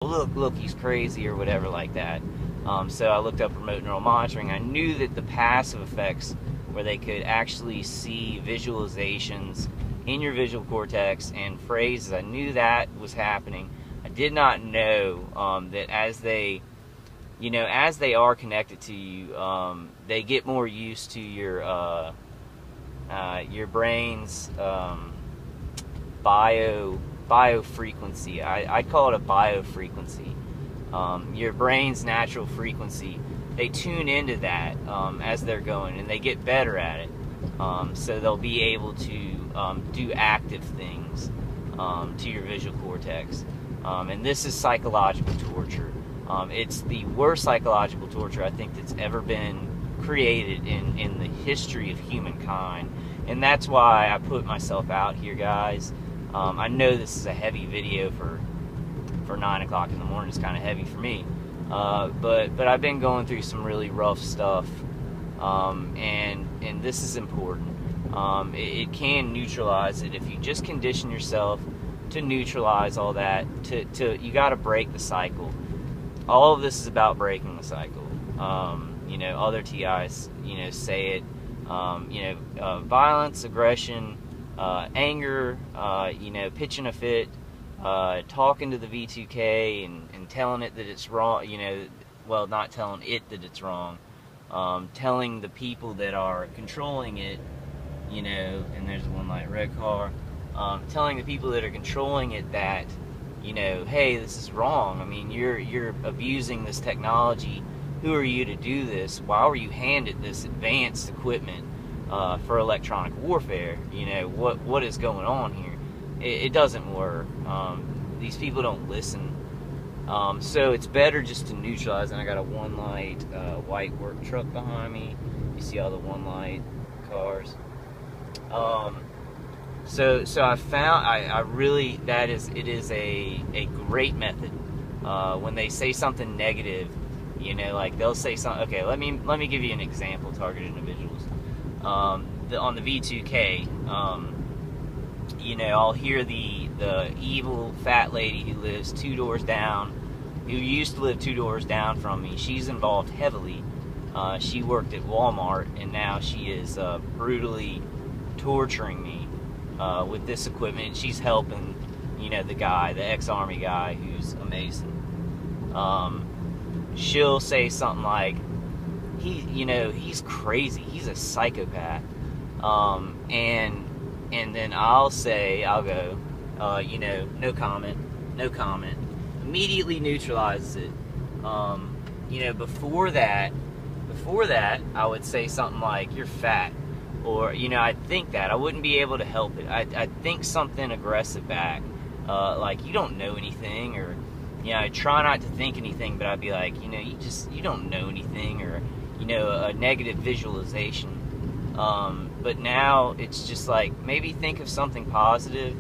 look, he's crazy or whatever like that. So I looked up remote neural monitoring. I knew that the passive effects, where they could actually see visualizations in your visual cortex and phrases, I knew that was happening. I did not know that as they are connected to you, they get more used to your brain's biofrequency. I call it a biofrequency. Your brain's natural frequency. They tune into that as they're going, and they get better at it. So they'll be able to do active things to your visual cortex. And this is psychological torture. It's the worst psychological torture I think that's ever been created in the history of humankind. And that's why I put myself out here, guys. I know this is a heavy video for 9 o'clock in the morning. It's kind of heavy for me. But I've been going through some really rough stuff. And this is important. It can neutralize it if you just condition yourself to neutralize all that. You got to break the cycle. All of this is about breaking the cycle. Other TIs, say it. Violence, aggression, anger, pitching a fit, talking to the V2K and telling it that it's wrong. Well, not telling it that it's wrong. Telling the people that are controlling it, and there's one light red car. Telling the people that are controlling it that, hey, this is wrong. I mean, you're abusing this technology. Who are you to do this? Why were you handed this advanced equipment for electronic warfare? What is going on here? It doesn't work. These people don't listen. So it's better just to neutralize. And I got a one light white work truck behind me. You see all the one light cars. So I found it is a great method. When they say something negative, like they'll say something. Okay, let me give you an example. Targeted individuals. On the V2K, I'll hear the evil fat lady who lives 2 doors down, who used to live 2 doors down from me. She's involved heavily. She worked at Walmart, and now she is brutally torturing me with this equipment. And she's helping, the ex-army guy who's amazing. She'll say something like, he's crazy. He's a psychopath. And then I'll go, no comment. Immediately neutralizes it. Before that, I would say something like, you're fat. Or, I'd think that. I wouldn't be able to help it. I'd think something aggressive back. Like, you don't know anything, or, I'd try not to think anything, but I'd be like, you don't know anything, or, a negative visualization. But now it's just like, maybe think of something positive,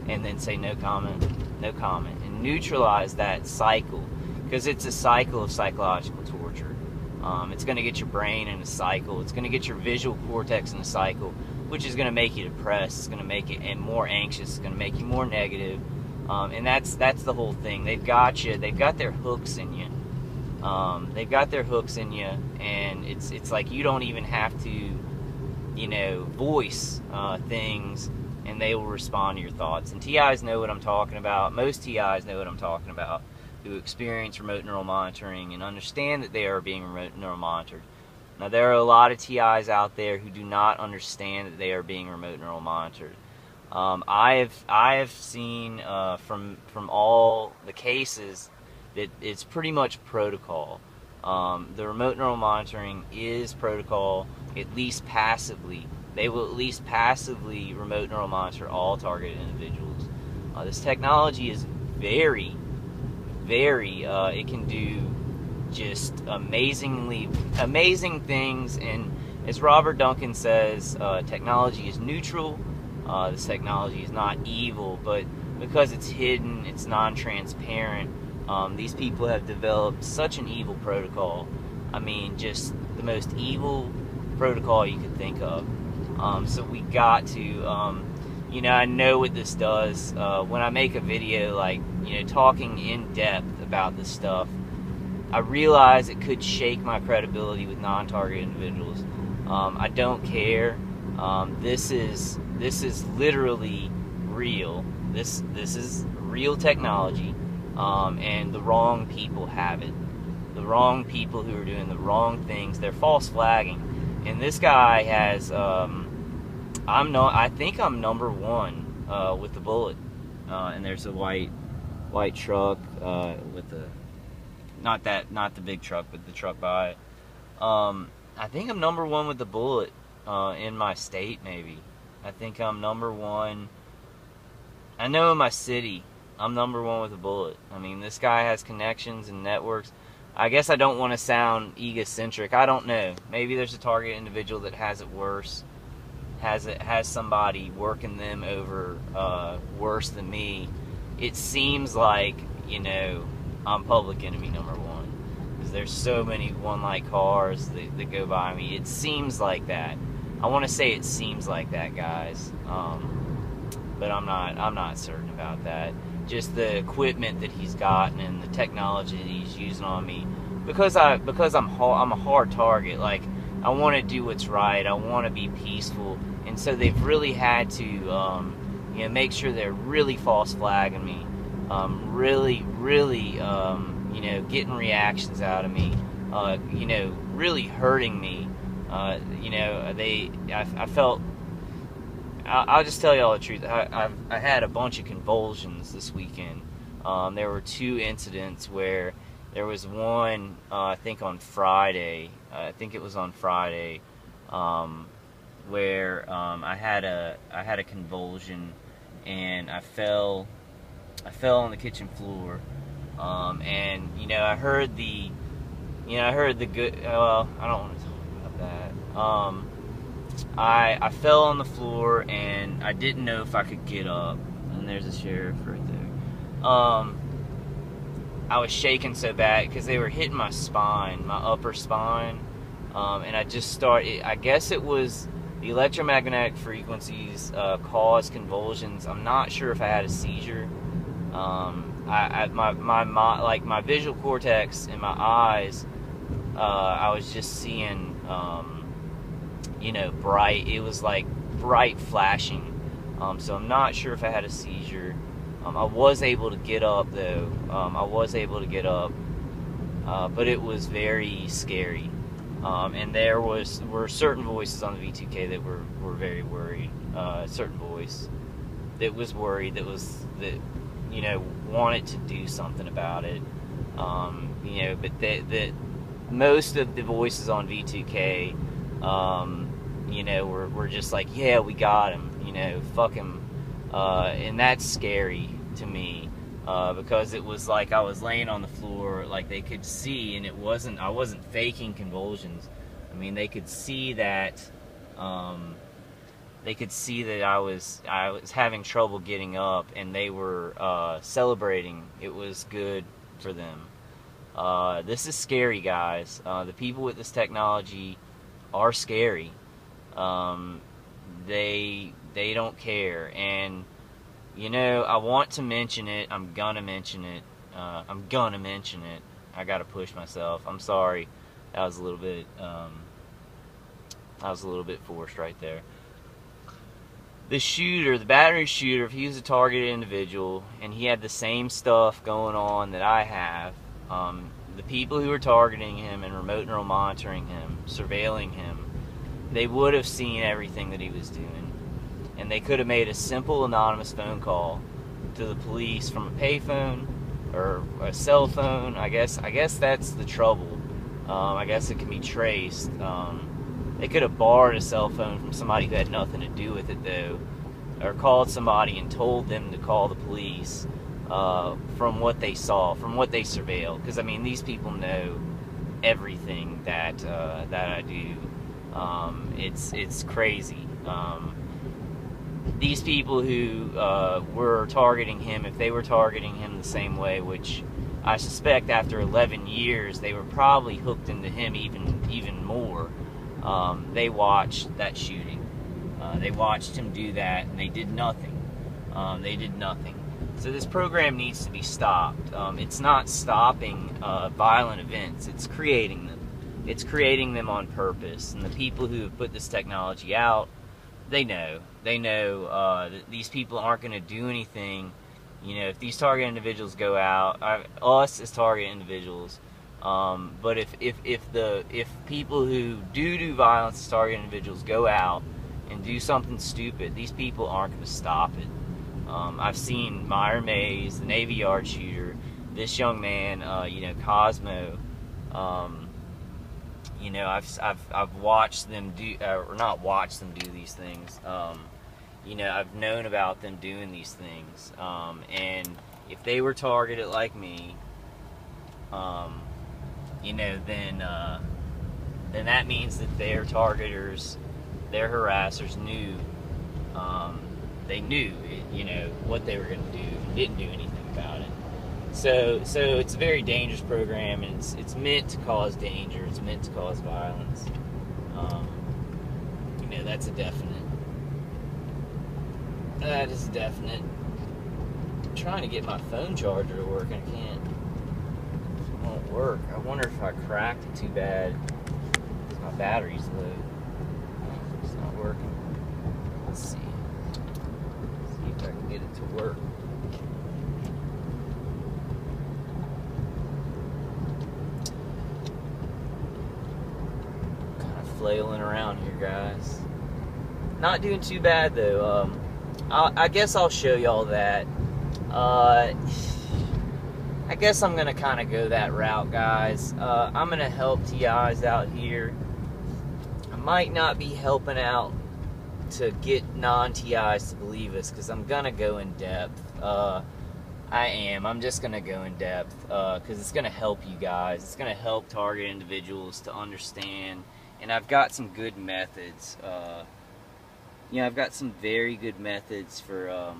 and then say no comment, and neutralize that cycle, because it's a cycle of psychological torture. It's going to get your brain in a cycle. It's going to get your visual cortex in a cycle, which is going to make you depressed. It's going to make you more anxious. It's going to make you more negative. And that's the whole thing. They've got you. They've got their hooks in you. And it's like you don't even have to, voice things, and they will respond to your thoughts. And TIs know what I'm talking about. Most TIs know what I'm talking about, who experience remote neural monitoring and understand that they are being remote neural monitored. Now, there are a lot of TIs out there who do not understand that they are being remote neural monitored. I have seen from all the cases that it's pretty much protocol. The remote neural monitoring is protocol, at least passively. They will at least passively remote neural monitor all targeted individuals. This technology is very, it can do just amazing things, and as Robert Duncan says, technology is neutral. This technology is not evil, but because it's hidden, it's non-transparent, these people have developed such an evil protocol. I mean, just the most evil protocol you could think of. So we got to, I know what this does. When I make a video, like, talking in depth about this stuff, I realize it could shake my credibility with non-target individuals. I don't care. This is literally real. This is real technology, and the wrong people have it. The wrong people who are doing the wrong things. They're false flagging, and this guy has. I think I'm number one with the bullet, and there's a white truck with the not the big truck, but the truck by it. I think I'm number one with the bullet in my state, maybe. I think I'm number one. I know in my city, I'm number one with a bullet. I mean, this guy has connections and networks. I guess I don't want to sound egocentric. I don't know. Maybe there's a target individual that has it worse. Has somebody working them over worse than me. It seems like, I'm public enemy number one. Because there's so many one-light cars that go by me. It seems like that. I want to say it seems like that, guys. But I'm not certain about that. Just the equipment that he's gotten and the technology that he's using on me. Because I'm a hard target. Like, I want to do what's right. I want to be peaceful. And so they've really had to, make sure they're really false flagging me. Really, getting reactions out of me. Really hurting me. I felt. I'll just tell y'all the truth. I had a bunch of convulsions this weekend. There were 2 incidents where there was one, I think on Friday. I think it was on Friday, where I had a convulsion and I fell on the kitchen floor. And I heard the good. Well, I don't want to talk about that. I fell on the floor and I didn't know if I could get up. And there's a sheriff right there. I was shaking so bad because they were hitting my spine, my upper spine. And I just started. I guess it was the electromagnetic frequencies caused convulsions. I'm not sure if I had a seizure. My visual cortex in my eyes, I was just seeing. Bright. It was like bright flashing. So I'm not sure if I had a seizure. I was able to get up though. But it was very scary. And there were certain voices on the V2K that were very worried. A certain voice that was worried, that wanted to do something about it. But that most of the voices on V2K, we're just like, yeah, we got him, fuck him. And that's scary to me, because it was like I was laying on the floor, like they could see, and I wasn't faking convulsions. I mean, they could see that, I was having trouble getting up, and they were celebrating. It was good for them. This is scary, guys. The people with this technology are scary. They don't care, and I want to mention it. I'm gonna mention it. I gotta push myself. I'm sorry. That was a little bit forced right there. The shooter, the battery shooter, if he was a targeted individual and he had the same stuff going on that I have, the people who were targeting him and remote neural monitoring him, surveilling him, they would have seen everything that he was doing. And they could have made a simple anonymous phone call to the police from a payphone or a cell phone. I guess that's the trouble. I guess it can be traced. They could have borrowed a cell phone from somebody who had nothing to do with it, though, or called somebody and told them to call the police from what they saw, from what they surveilled. Because, I mean, these people know everything that I do. It's crazy. These people who were targeting him, if they were targeting him the same way, which I suspect after 11 years they were probably hooked into him even more. They watched that shooting. They watched him do that, and they did nothing. So this program needs to be stopped. It's not stopping violent events. It's creating them. It's creating them on purpose. And the people who have put this technology out, they know. They know that these people aren't going to do anything. You know, if these target individuals go out, us as target individuals, but if people who do violence as target individuals go out and do something stupid, these people aren't going to stop it. I've seen Meyer Mays, the Navy Yard shooter, this young man, you know, Cosmo. You know, I've watched them do, or not watched them do these things. You know, I've known about them doing these things, and if they were targeted like me, you know, then that means that their targeters, their harassers knew. They knew, you know, what they were going to do and didn't do anything about it. So it's a very dangerous program, and it's meant to cause danger. It's meant to cause violence. You know, that's a definite. That is definite. I'm trying to get my phone charger to work, and I can't. It won't work. I wonder if I cracked it too bad. My battery's low. It's not working. Let's see. If I can get it to work. Kind of flailing around here, guys. Not doing too bad though. I guess I'll show y'all that. I guess I'm gonna kind of go that route, guys. I'm gonna help TIs out here. I might not be helping out to get non-TIs to believe us, because I'm gonna go in depth. I'm just gonna go in depth because it's gonna help you guys. It's gonna help target individuals to understand, and I've got some good methods. You know, I've got some very good methods for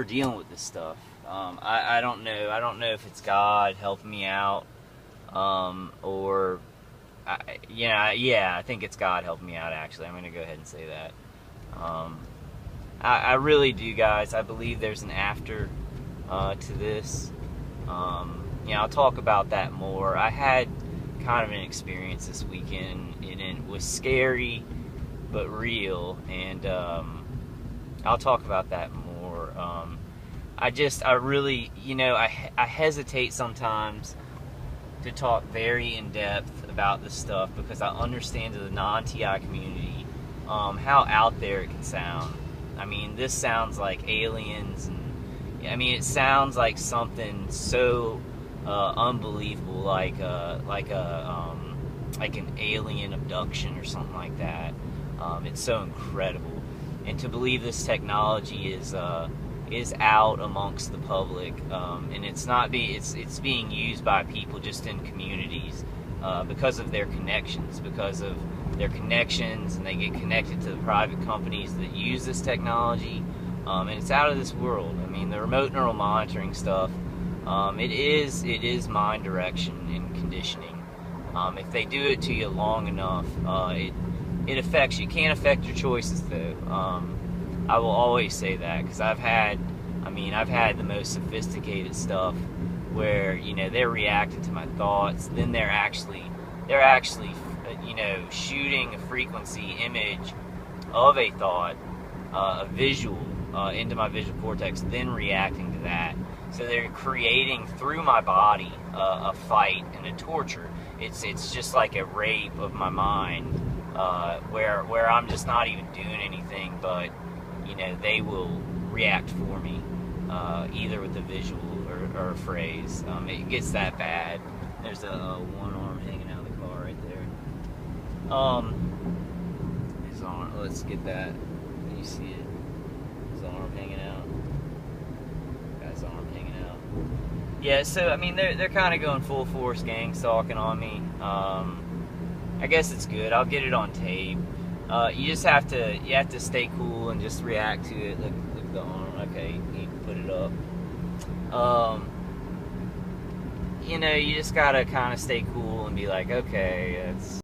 dealing with this stuff. I don't know. I don't know if it's God helping me out, or I think it's God helping me out, actually. I'm going to go ahead and say that. I really do, guys. I believe there's an after to this. I'll talk about that more. I had kind of an experience this weekend, and it was scary but real, and I'll talk about that more. I really, I hesitate sometimes to talk very in depth about this stuff, because I understand to the non-TI community how out there it can sound. I mean, this sounds like aliens, and it sounds like something so unbelievable, like an alien abduction or something like that. It's so incredible, and to believe this technology is out amongst the public, and it's being used by people just in communities because of their connections, and they get connected to the private companies that use this technology, and it's out of this world. I mean, the remote neural monitoring stuff, it is mind direction and conditioning. If they do it to you long enough, it affects you. It can't affect your choices, though. I will always say that, because I've had the most sophisticated stuff where, they're reacting to my thoughts, then they're actually shooting a frequency image of a thought, a visual, into my visual cortex, then reacting to that. So they're creating through my body a fight and a torture. It's just like a rape of my mind, where I'm just not even doing anything, but they will react for me, either with a visual or a phrase. It gets that bad. There's a one arm hanging out of the car right there. His arm. Let's get that. Can you see it? His arm hanging out. Guy's arm hanging out. Yeah. So they're kind of going full force gang stalking on me. I guess it's good. I'll get it on tape. You just have to stay cool and just react to it. Look at the arm. Okay, you can put it up. You just gotta kind of stay cool and be like, okay, it's